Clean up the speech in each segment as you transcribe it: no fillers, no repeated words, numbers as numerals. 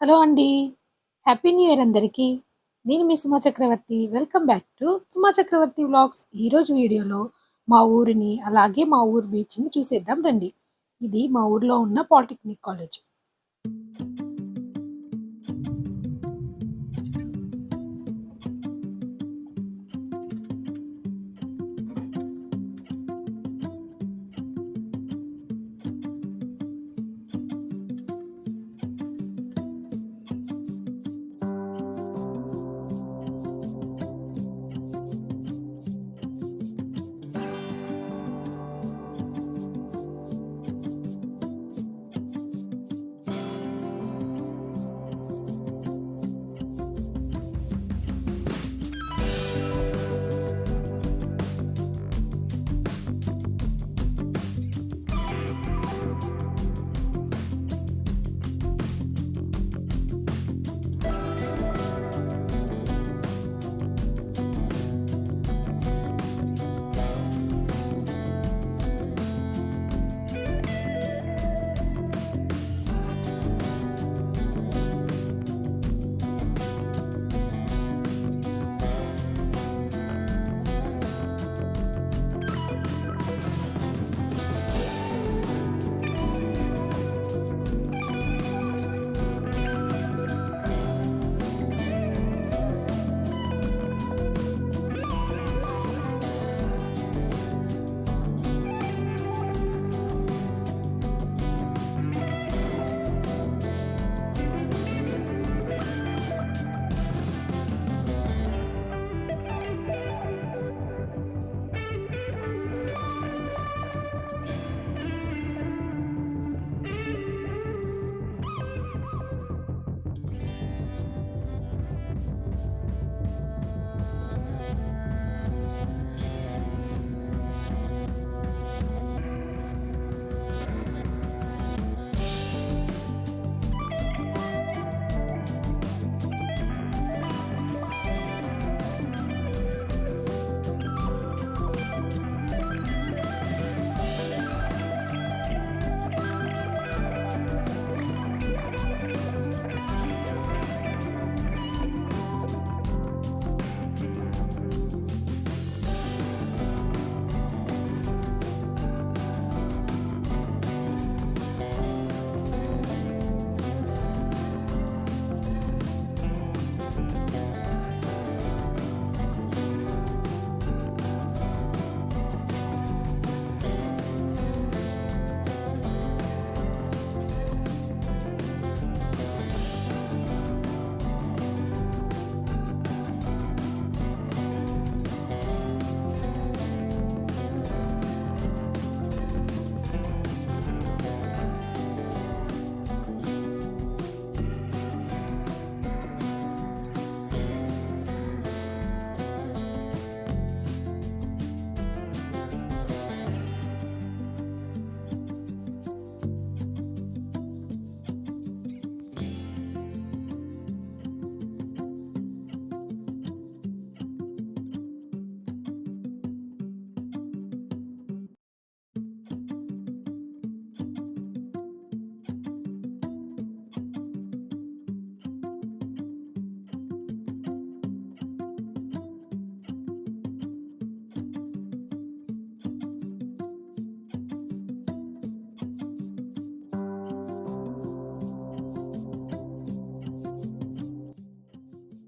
Hello అండి. Happy new year అందరికీ. నేను మీ Suma Chakravarthy. Welcome back to Suma Chakravarthy vlogs. ఈరోజు వీడియోలో మా ఊరిని, అలాగే మా ఊరు బీచ్‌ని చూసేద్దాం రండి. ఇది మా ఊర్లో ఉన్న పాలిటెక్నిక్ కాలేజ్.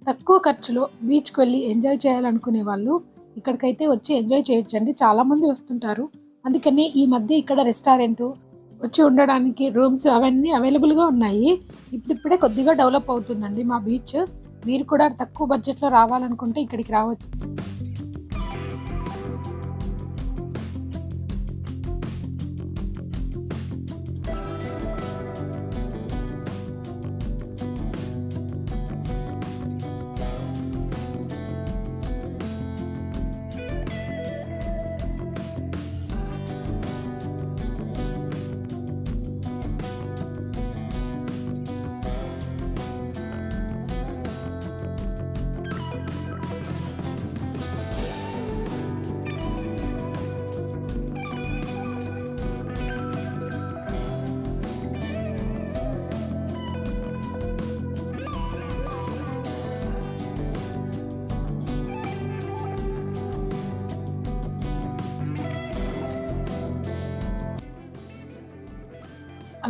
తక్కువ ఖర్చులో బీచ్‌కి వెళ్లి ఎంజాయ్ చేయాలనుకునే వాళ్ళు ఇక్కడికైతే వచ్చి ఎంజాయ్ చేయొచ్చండి. చాలామంది వస్తుంటారు. అందుకనే ఈ మధ్య ఇక్కడ రెస్టారెంటు, వచ్చి ఉండడానికి రూమ్స్ అవన్నీ అవైలబుల్‌గా ఉన్నాయి. ఇప్పుడిప్పుడే కొద్దిగా డెవలప్ అవుతుందండి మా బీచ్. మీరు కూడా తక్కువ బడ్జెట్‌లో రావాలనుకుంటే ఇక్కడికి రావచ్చు.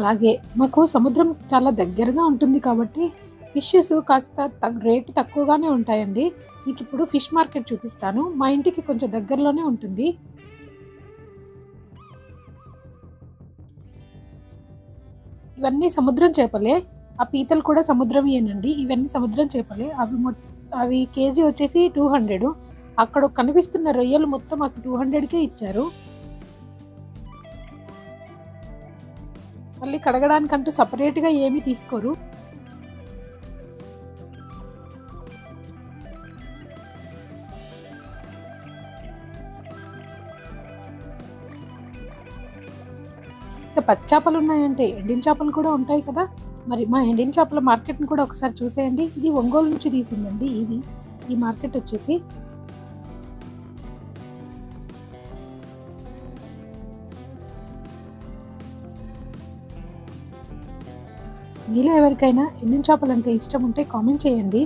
అలాగే మాకు సముద్రం చాలా దగ్గరగా ఉంటుంది కాబట్టి ఫిషెస్ కాస్త రేటు తక్కువగానే ఉంటాయండి. మీకు ఇప్పుడు ఫిష్ మార్కెట్ చూపిస్తాను. మా ఇంటికి కొంచెం దగ్గరలోనే ఉంటుంది. ఇవన్నీ సముద్రం చేపలే. ఆ పీతలు కూడా సముద్రమేనండి. ఇవన్నీ సముద్రం చేపలే. అవి కేజీ వచ్చేసి 200. అక్కడ కనిపిస్తున్న రొయ్యలు మొత్తం మాకు 200కే ఇచ్చారు. మళ్ళీ కడగడానికంటూ సపరేట్గా ఏమీ తీసుకోరు. ఇంకా పచ్చి చేపలు ఉన్నాయంటే ఎండిన చేపలు కూడా ఉంటాయి కదా. మరి మా ఎండిన చేపల మార్కెట్ని కూడా ఒకసారి చూసేయండి. ఇది ఒంగోలు నుంచి తీసిందండి. ఈ మార్కెట్ వచ్చేసి మీలో ఎవరికైనా ఎండిన చేపలు అంటే ఇష్టం ఉంటే కామెంట్ చేయండి.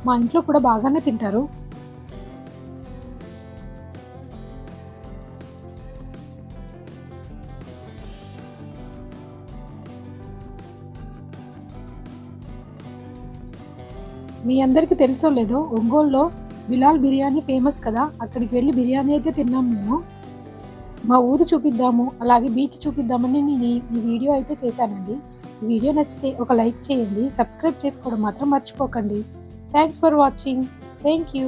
మా ఇంట్లో కూడా బాగానే తింటారు. మీ అందరికీ తెలుసో లేదో ఒంగోలులో బిలాల్ బిర్యానీ ఫేమస్ కదా. అక్కడికి వెళ్ళి బిర్యానీ అయితే తిన్నాం మేము. మా ఊరు చూపిద్దాము, అలాగే బీచ్ చూపిద్దామని నేను ఈ వీడియో అయితే చేశానండి. ఈ వీడియో నచ్చితే ఒక లైక్ చేయండి. సబ్స్క్రైబ్ చేసుకోవడం మాత్రం మర్చిపోకండి. Thanks for watching. Thank you.